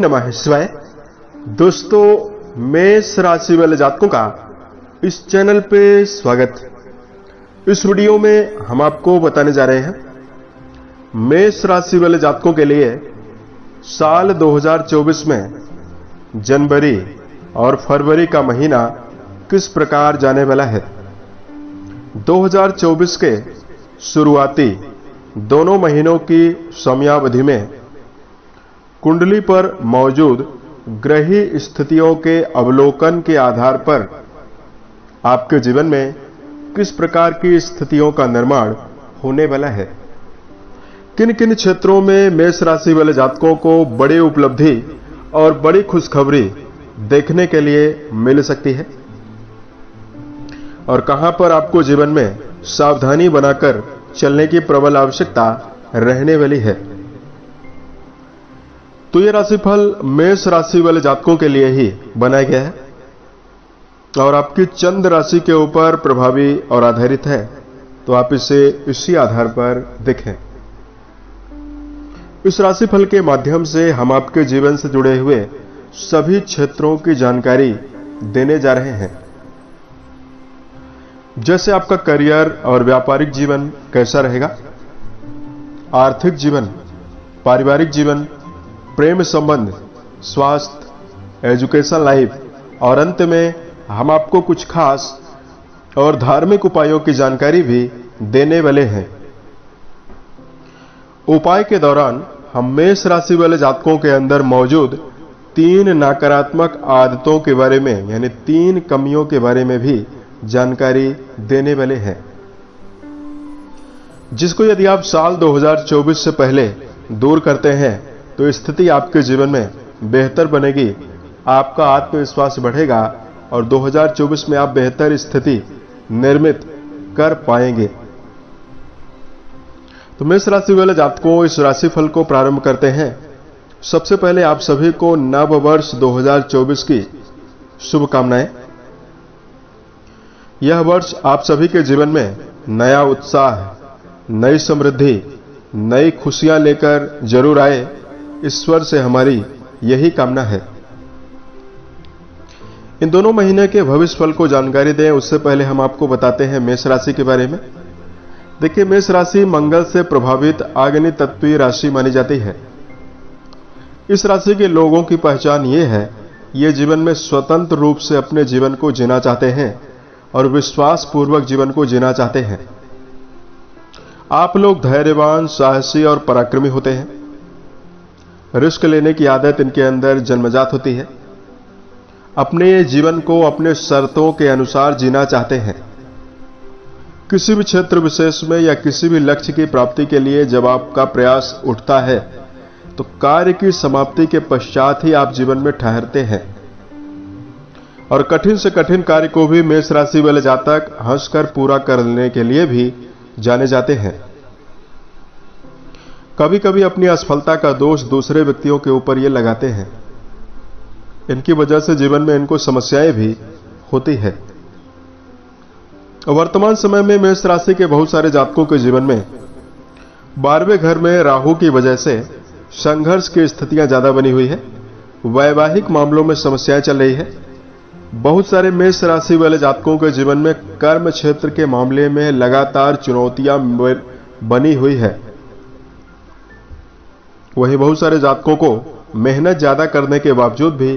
नमः शिवाय। दोस्तों, मेष राशि वाले जातकों का इस चैनल पे स्वागत। इस वीडियो में हम आपको बताने जा रहे हैं मेष राशि वाले जातकों के लिए साल 2024 में जनवरी और फरवरी का महीना किस प्रकार जाने वाला है। 2024 के शुरुआती दोनों महीनों की समयावधि में कुंडली पर मौजूद ग्रही स्थितियों के अवलोकन के आधार पर आपके जीवन में किस प्रकार की स्थितियों का निर्माण होने वाला है। किन किन क्षेत्रों में मेष राशि वाले जातकों को बड़ी उपलब्धि और बड़ी खुशखबरी देखने के लिए मिल सकती है और कहां पर आपको जीवन में सावधानी बनाकर चलने की प्रबल आवश्यकता रहने वाली है। तो यह राशिफल मेष राशि वाले जातकों के लिए ही बनाया गया है और आपकी चंद्र राशि के ऊपर प्रभावी और आधारित है, तो आप इसे इसी आधार पर देखें। इस राशिफल के माध्यम से हम आपके जीवन से जुड़े हुए सभी क्षेत्रों की जानकारी देने जा रहे हैं, जैसे आपका करियर और व्यापारिक जीवन कैसा रहेगा, आर्थिक जीवन, पारिवारिक जीवन, प्रेम संबंध, स्वास्थ्य, एजुकेशन लाइफ और अंत में हम आपको कुछ खास और धार्मिक उपायों की जानकारी भी देने वाले हैं। उपाय के दौरान हम मेष राशि वाले जातकों के अंदर मौजूद 3 नकारात्मक आदतों के बारे में यानी 3 कमियों के बारे में भी जानकारी देने वाले हैं, जिसको यदि आप साल 2024 से पहले दूर करते हैं तो स्थिति आपके जीवन में बेहतर बनेगी, आपका आत्मविश्वास बढ़ेगा और 2024 में आप बेहतर स्थिति निर्मित कर पाएंगे। तो मेष राशि वाले जातकों, इस राशिफल को प्रारंभ करते हैं। सबसे पहले आप सभी को नव वर्ष 2024 की शुभकामनाएं। यह वर्ष आप सभी के जीवन में नया उत्साह, नई समृद्धि, नई खुशियां लेकर जरूर आए, ईश्वर से हमारी यही कामना है। इन दोनों महीने के भविष्य फल को जानकारी दें उससे पहले हम आपको बताते हैं मेष राशि के बारे में। देखिए, मेष राशि मंगल से प्रभावित आग्नि तत्वीय राशि मानी जाती है। इस राशि के लोगों की पहचान ये है, ये जीवन में स्वतंत्र रूप से अपने जीवन को जीना चाहते हैं और विश्वास पूर्वक जीवन को जीना चाहते हैं। आप लोग धैर्यवान, साहसी और पराक्रमी होते हैं। रिस्क लेने की आदत इनके अंदर जन्मजात होती है। अपने जीवन को अपने शर्तों के अनुसार जीना चाहते हैं। किसी भी क्षेत्र विशेष में या किसी भी लक्ष्य की प्राप्ति के लिए जब आपका प्रयास उठता है तो कार्य की समाप्ति के पश्चात ही आप जीवन में ठहरते हैं और कठिन से कठिन कार्य को भी मेष राशि वाले जातक हंसकर पूरा करने के लिए भी जाने जाते हैं। कभी कभी अपनी असफलता का दोष दूसरे व्यक्तियों के ऊपर ये लगाते हैं। इनकी वजह से जीवन में इनको समस्याएं भी होती है। वर्तमान समय में मेष राशि के बहुत सारे जातकों के जीवन में 12वें घर में राहु की वजह से संघर्ष की स्थितियां ज्यादा बनी हुई है। वैवाहिक मामलों में समस्याएं चल रही है। बहुत सारे मेष राशि वाले जातकों के जीवन में कर्म क्षेत्र के मामले में लगातार चुनौतियां बनी हुई है। वहीं बहुत सारे जातकों को मेहनत ज्यादा करने के बावजूद भी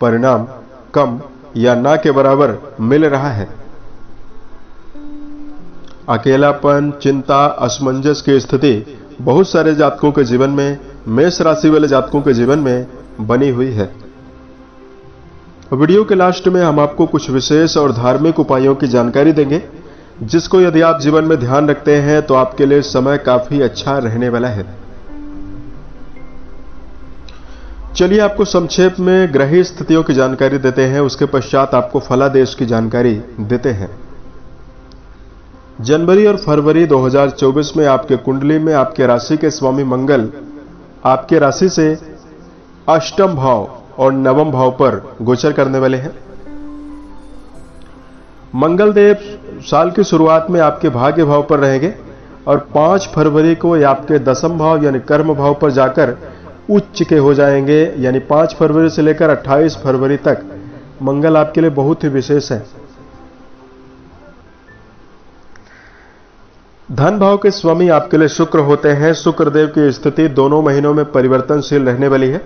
परिणाम कम या ना के बराबर मिल रहा है। अकेलापन, चिंता, असमंजस की स्थिति बहुत सारे जातकों के जीवन में, मेष राशि वाले जातकों के जीवन में बनी हुई है। वीडियो के लास्ट में हम आपको कुछ विशेष और धार्मिक उपायों की जानकारी देंगे, जिसको यदि आप जीवन में ध्यान रखते हैं तो आपके लिए समय काफी अच्छा रहने वाला है। चलिए आपको संक्षेप में ग्रही स्थितियों की जानकारी देते हैं, उसके पश्चात आपको फलादेश की जानकारी देते हैं। जनवरी और फरवरी 2024 में आपके कुंडली में आपके राशि के स्वामी मंगल आपके राशि से अष्टम भाव और नवम भाव पर गोचर करने वाले हैं। मंगल देव साल की शुरुआत में आपके भाग्य भाव पर रहेंगे और 5 फरवरी को ये आपके दसम भाव यानी कर्म भाव पर जाकर उच्च के हो जाएंगे, यानी 5 फरवरी से लेकर 28 फरवरी तक मंगल आपके लिए बहुत ही विशेष है। धन भाव के स्वामी आपके लिए शुक्र होते हैं। शुक्र देव की स्थिति दोनों महीनों में परिवर्तनशील रहने वाली है।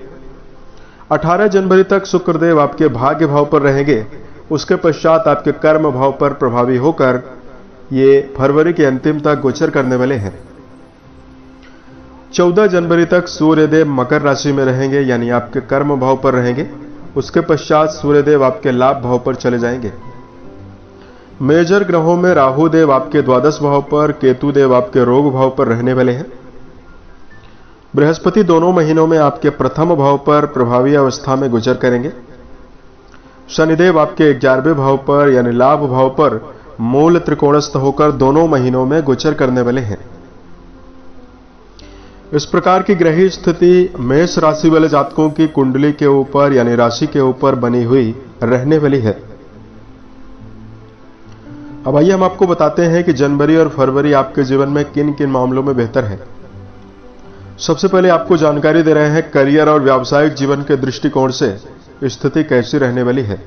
18 जनवरी तक शुक्र देव आपके भाग्य भाव पर रहेंगे, उसके पश्चात आपके कर्म भाव पर प्रभावी होकर ये फरवरी के अंतिम तक गोचर करने वाले हैं। 14 जनवरी तक सूर्यदेव मकर राशि में रहेंगे, यानी आपके कर्म भाव पर रहेंगे, उसके पश्चात सूर्यदेव आपके लाभ भाव पर चले जाएंगे। मेजर ग्रहों में राहु देव आपके द्वादश भाव पर, केतु देव आपके रोग भाव पर रहने वाले हैं। बृहस्पति दोनों महीनों में आपके प्रथम भाव पर प्रभावी अवस्था में गोचर करेंगे। शनिदेव आपके 11वें भाव पर यानी लाभ भाव पर मूल त्रिकोणस्थ होकर दोनों महीनों में गोचर करने वाले हैं। इस प्रकार की ग्रही स्थिति मेष राशि वाले जातकों की कुंडली के ऊपर यानी राशि के ऊपर बनी हुई रहने वाली है। अब आइए हम आपको बताते हैं कि जनवरी और फरवरी आपके जीवन में किन किन मामलों में बेहतर है। सबसे पहले आपको जानकारी दे रहे हैं करियर और व्यावसायिक जीवन के दृष्टिकोण से स्थिति कैसी रहने वाली है।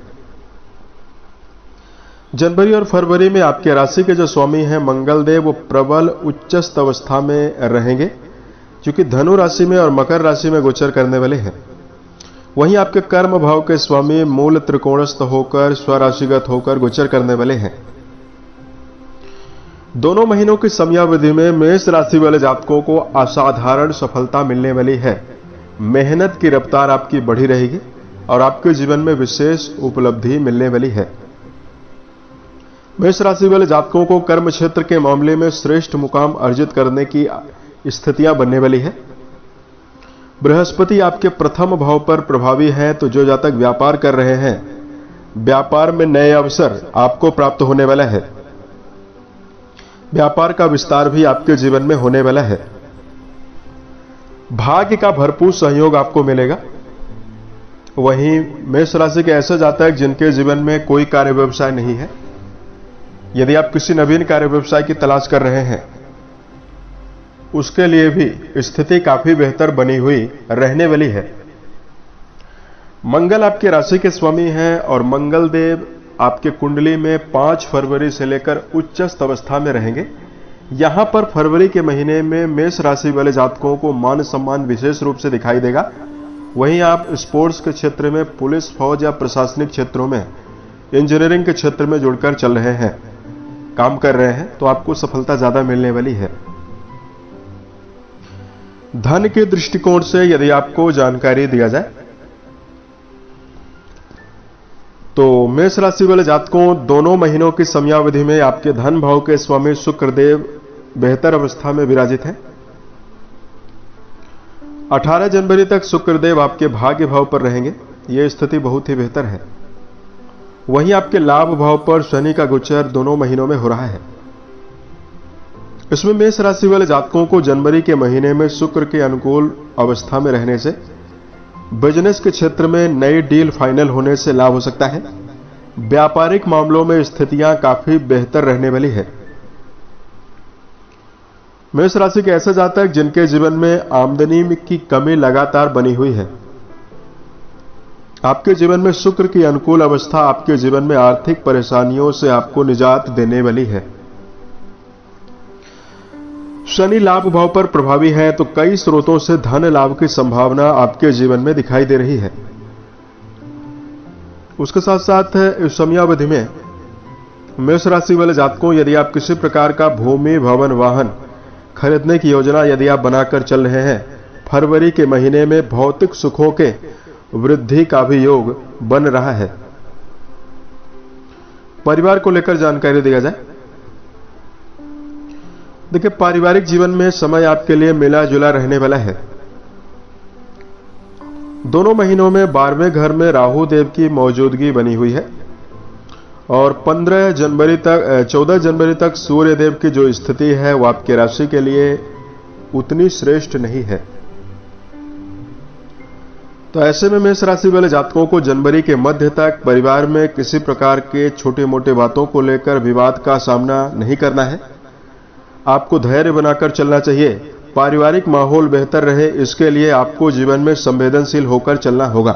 जनवरी और फरवरी में आपके राशि के जो स्वामी हैं मंगल देव, वो प्रबल उच्चस्थ अवस्था में रहेंगे, जो कि धनु राशि में और मकर राशि में गोचर करने वाले हैं। वहीं आपके कर्म भाव के स्वामी मूल त्रिकोणस्थ होकर स्वराशिगत होकर गोचर करने वाले हैं। दोनों महीनों की समयावधि में मेष राशि वाले जातकों को असाधारण सफलता मिलने वाली है। मेहनत की रफ्तार आपकी बढ़ी रहेगी और आपके जीवन में विशेष उपलब्धि मिलने वाली है। मेष राशि वाले जातकों को कर्म क्षेत्र के मामले में श्रेष्ठ मुकाम अर्जित करने की स्थितियां बनने वाली है। बृहस्पति आपके प्रथम भाव पर प्रभावी है, तो जो जातक व्यापार कर रहे हैं, व्यापार में नए अवसर आपको प्राप्त होने वाला है। व्यापार का विस्तार भी आपके जीवन में होने वाला है। भाग्य का भरपूर सहयोग आपको मिलेगा। वहीं मेष राशि के ऐसे जातक जिनके जीवन में कोई कार्य व्यवसाय नहीं है, यदि आप किसी नवीन कार्य व्यवसाय की तलाश कर रहे हैं, उसके लिए भी स्थिति काफी बेहतर बनी हुई रहने वाली है। मंगल आपके राशि के स्वामी हैं और मंगल देव आपके कुंडली में 5 फरवरी से लेकर उच्चस्थ अवस्था में रहेंगे। यहां पर फरवरी के महीने में मेष राशि वाले जातकों को मान सम्मान विशेष रूप से दिखाई देगा। वहीं आप स्पोर्ट्स के क्षेत्र में, पुलिस, फौज या प्रशासनिक क्षेत्रों में, इंजीनियरिंग के क्षेत्र में जुड़कर चल रहे हैं, काम कर रहे हैं, तो आपको सफलता ज्यादा मिलने वाली है। धन के दृष्टिकोण से यदि आपको जानकारी दिया जाए तो मेष राशि वाले जातकों दोनों महीनों की समयावधि में आपके धन भाव के स्वामी शुक्रदेव बेहतर अवस्था में विराजित हैं। 18 जनवरी तक शुक्रदेव आपके भाग्य भाव पर रहेंगे, यह स्थिति बहुत ही बेहतर है। वहीं आपके लाभ भाव पर शनि का गोचर दोनों महीनों में हो रहा है। इसमें मेष राशि वाले जातकों को जनवरी के महीने में शुक्र के अनुकूल अवस्था में रहने से बिजनेस के क्षेत्र में नई डील फाइनल होने से लाभ हो सकता है। व्यापारिक मामलों में स्थितियां काफी बेहतर रहने वाली है। मेष राशि के ऐसे जातक जिनके जीवन में आमदनी की कमी लगातार बनी हुई है, आपके जीवन में शुक्र की अनुकूल अवस्था आपके जीवन में आर्थिक परेशानियों से आपको निजात देने वाली है। शनि लाभ भाव पर प्रभावी है, तो कई स्रोतों से धन लाभ की संभावना आपके जीवन में दिखाई दे रही है। उसके साथ साथ इस समयावधि में मेष राशि वाले जातकों यदि आप किसी प्रकार का भूमि, भवन, वाहन खरीदने की योजना यदि आप बनाकर चल रहे हैं, फरवरी के महीने में भौतिक सुखों के वृद्धि का भी योग बन रहा है। परिवार को लेकर जानकारी दिया जाए, देखिए पारिवारिक जीवन में समय आपके लिए मिला जुला रहने वाला है। दोनों महीनों में 12वें घर में राहु देव की मौजूदगी बनी हुई है और 14 जनवरी तक सूर्य देव की जो स्थिति है वो आपके राशि के लिए उतनी श्रेष्ठ नहीं है। तो ऐसे में मेष राशि वाले जातकों को जनवरी के मध्य तक परिवार में किसी प्रकार के छोटे मोटे बातों को लेकर विवाद का सामना नहीं करना है। आपको धैर्य बनाकर चलना चाहिए पारिवारिक माहौल बेहतर रहे, इसके लिए आपको जीवन में संवेदनशील होकर चलना होगा।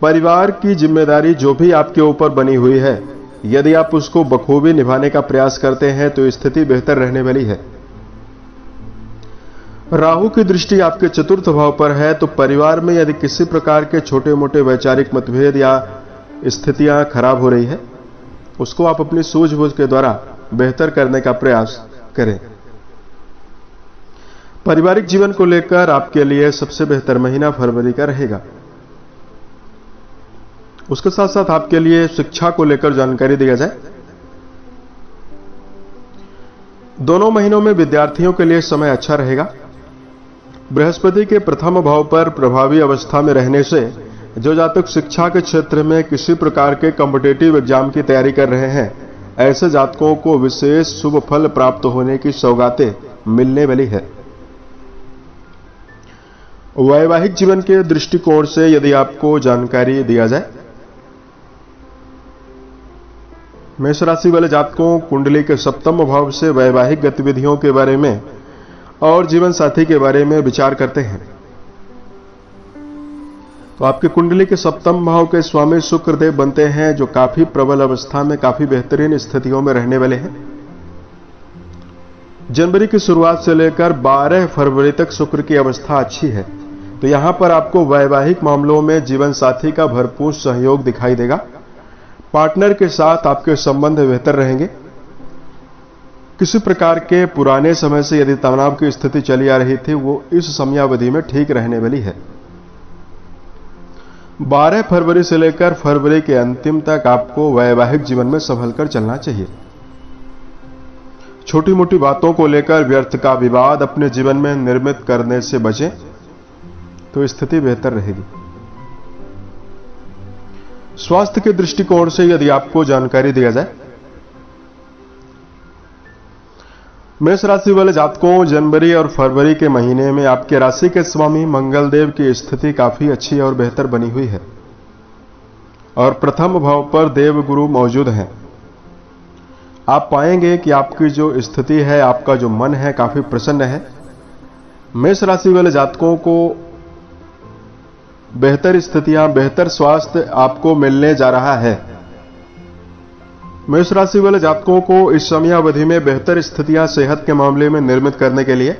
परिवार की जिम्मेदारी जो भी आपके ऊपर बनी हुई है, यदि आप उसको बखूबी निभाने का प्रयास करते हैं तो स्थिति बेहतर रहने वाली है। राहु की दृष्टि आपके चतुर्थ भाव पर है, तो परिवार में यदि किसी प्रकार के छोटे मोटे वैचारिक मतभेद या स्थितियां खराब हो रही है, उसको आप अपनी सूझबूझ के द्वारा बेहतर करने का प्रयास करें। पारिवारिक जीवन को लेकर आपके लिए सबसे बेहतर महीना फरवरी का रहेगा। उसके साथ साथ आपके लिए शिक्षा को लेकर जानकारी दिया जाए। दोनों महीनों में विद्यार्थियों के लिए समय अच्छा रहेगा। बृहस्पति के प्रथम भाव पर प्रभावी अवस्था में रहने से जो जातक शिक्षा के क्षेत्र में किसी प्रकार के कॉम्पिटिटिव एग्जाम की तैयारी कर रहे हैं, ऐसे जातकों को विशेष शुभ फल प्राप्त होने की सौगातें मिलने वाली है। वैवाहिक जीवन के दृष्टिकोण से यदि आपको जानकारी दिया जाए, मेष राशि वाले जातकों कुंडली के सप्तम भाव से वैवाहिक गतिविधियों के बारे में और जीवन साथी के बारे में विचार करते हैं। तो आपके कुंडली के सप्तम भाव के स्वामी शुक्रदेव बनते हैं, जो काफी प्रबल अवस्था में काफी बेहतरीन स्थितियों में रहने वाले हैं। जनवरी की शुरुआत से लेकर 12 फरवरी तक शुक्र की अवस्था अच्छी है, तो यहां पर आपको वैवाहिक मामलों में जीवन साथी का भरपूर सहयोग दिखाई देगा। पार्टनर के साथ आपके संबंध बेहतर रहेंगे। किसी प्रकार के पुराने समय से यदि तनाव की स्थिति चली आ रही थी, वो इस समयावधि में ठीक रहने वाली है। 12 फरवरी से लेकर फरवरी के अंतिम तक आपको वैवाहिक जीवन में संभल कर चलना चाहिए। छोटी मोटी बातों को लेकर व्यर्थ का विवाद अपने जीवन में निर्मित करने से बचें, तो स्थिति बेहतर रहेगी। स्वास्थ्य के दृष्टिकोण से यदि आपको जानकारी दिया जाए, मेष राशि वाले जातकों जनवरी और फरवरी के महीने में आपके राशि के स्वामी मंगल देव की स्थिति काफी अच्छी और बेहतर बनी हुई है और प्रथम भाव पर देव गुरु मौजूद हैं। आप पाएंगे कि आपकी जो स्थिति है, आपका जो मन है, काफी प्रसन्न है। मेष राशि वाले जातकों को बेहतर स्थितियां, बेहतर स्वास्थ्य आपको मिलने जा रहा है। मेष राशि वाले जातकों को इस समयावधि में बेहतर स्थितियां सेहत के मामले में निर्मित करने के लिए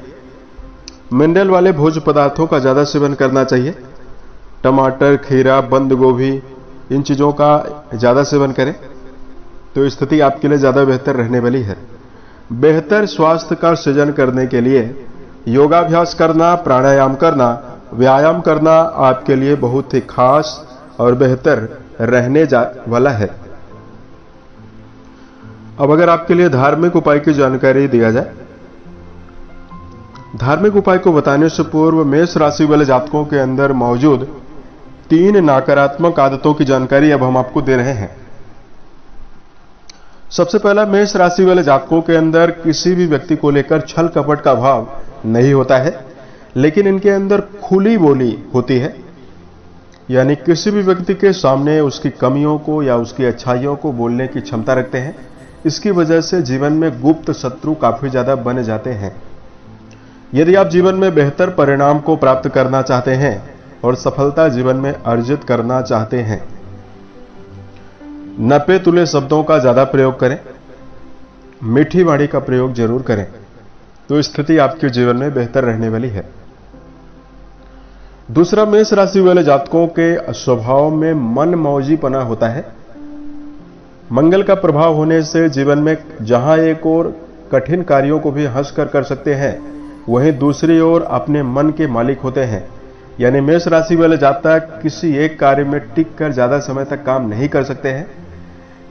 मिनरल वाले भोज्य पदार्थों का ज्यादा सेवन करना चाहिए। टमाटर, खीरा, बंद गोभी, इन चीजों का ज्यादा सेवन करें तो स्थिति आपके लिए ज्यादा बेहतर रहने वाली है। बेहतर स्वास्थ्य का सृजन करने के लिए योगाभ्यास करना, प्राणायाम करना, व्यायाम करना आपके लिए बहुत ही खास और बेहतर रहने वाला है। अब अगर आपके लिए धार्मिक उपाय की जानकारी दिया जाए, धार्मिक उपाय को बताने से पूर्व मेष राशि वाले जातकों के अंदर मौजूद 3 नकारात्मक आदतों की जानकारी अब हम आपको दे रहे हैं। सबसे पहला, मेष राशि वाले जातकों के अंदर किसी भी व्यक्ति को लेकर छल कपट का भाव नहीं होता है, लेकिन इनके अंदर खुली बोली होती है। यानी किसी भी व्यक्ति के सामने उसकी कमियों को या उसकी अच्छाइयों को बोलने की क्षमता रखते हैं। इसकी वजह से जीवन में गुप्त शत्रु काफी ज्यादा बन जाते हैं। यदि आप जीवन में बेहतर परिणाम को प्राप्त करना चाहते हैं और सफलता जीवन में अर्जित करना चाहते हैं, नपे तुले शब्दों का ज्यादा प्रयोग करें, मीठी वाणी का प्रयोग जरूर करें, तो स्थिति आपके जीवन में बेहतर रहने वाली है। दूसरा, मेष राशि वाले जातकों के स्वभाव में मनमौजीपना होता है। मंगल का प्रभाव होने से जीवन में जहां एक ओर कठिन कार्यों को भी हंसकर कर सकते हैं, वहीं दूसरी ओर अपने मन के मालिक होते हैं। यानी मेष राशि वाले जातक किसी एक कार्य में टिक कर ज्यादा समय तक काम नहीं कर सकते हैं,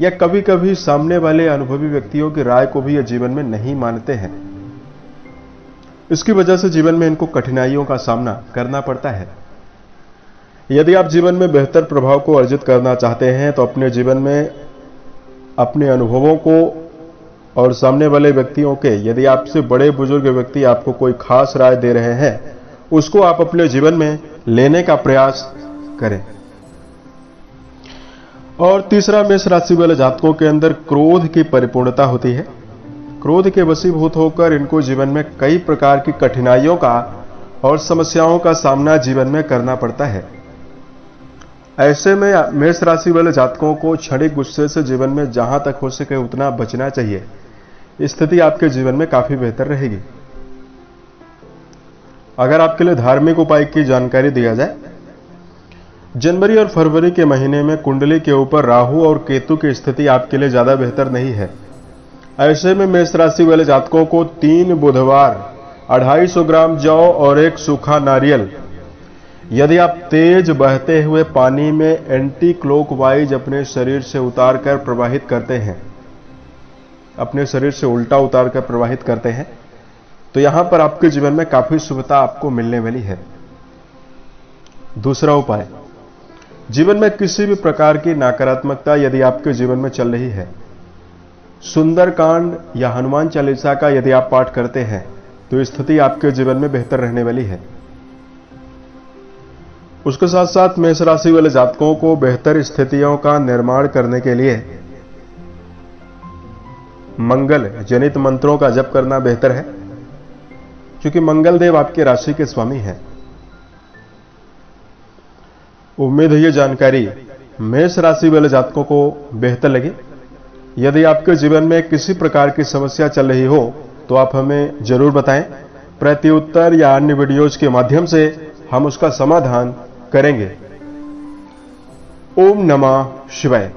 या कभी कभी सामने वाले अनुभवी व्यक्तियों की राय को भी ये जीवन में नहीं मानते हैं। इसकी वजह से जीवन में इनको कठिनाइयों का सामना करना पड़ता है। यदि आप जीवन में बेहतर प्रभाव को अर्जित करना चाहते हैं तो अपने जीवन में अपने अनुभवों को और सामने वाले व्यक्तियों के, यदि आपसे बड़े बुजुर्ग व्यक्ति आपको कोई खास राय दे रहे हैं, उसको आप अपने जीवन में लेने का प्रयास करें। और तीसरा, मेष राशि वाले जातकों के अंदर क्रोध की परिपूर्णता होती है। क्रोध के वशीभूत होकर इनको जीवन में कई प्रकार की कठिनाइयों का और समस्याओं का सामना जीवन में करना पड़ता है। ऐसे में मेष राशि वाले जातकों को क्षणिक गुस्से से जीवन में जहां तक हो सके उतना बचना चाहिए। स्थिति आपके जीवन में काफी बेहतर रहेगी। अगर आपके लिए धार्मिक उपाय की जानकारी दिया जाए, जनवरी और फरवरी के महीने में कुंडली के ऊपर राहु और केतु की स्थिति आपके लिए ज्यादा बेहतर नहीं है। ऐसे में मेष राशि वाले जातकों को 3 बुधवार 250 ग्राम जौ और एक सूखा नारियल, यदि आप तेज बहते हुए पानी में एंटी क्लॉकवाइज अपने शरीर से उतारकर प्रवाहित करते हैं, अपने शरीर से उल्टा उतारकर प्रवाहित करते हैं, तो यहां पर आपके जीवन में काफी शुभता आपको मिलने वाली है। दूसरा उपाय, जीवन में किसी भी प्रकार की नकारात्मकता यदि आपके जीवन में चल रही है, सुंदरकांड या हनुमान चालीसा का यदि आप पाठ करते हैं तो स्थिति आपके जीवन में बेहतर रहने वाली है। उसके साथ साथ मेष राशि वाले जातकों को बेहतर स्थितियों का निर्माण करने के लिए मंगल जनित मंत्रों का जप करना बेहतर है, क्योंकि मंगल देव आपकी राशि के स्वामी हैं। उम्मीद है ये जानकारी मेष राशि वाले जातकों को बेहतर लगी। यदि आपके जीवन में किसी प्रकार की समस्या चल रही हो तो आप हमें जरूर बताएं। प्रत्युत्तर या अन्य वीडियोज के माध्यम से हम उसका समाधान करेंगे। ओम नमः शिवाय।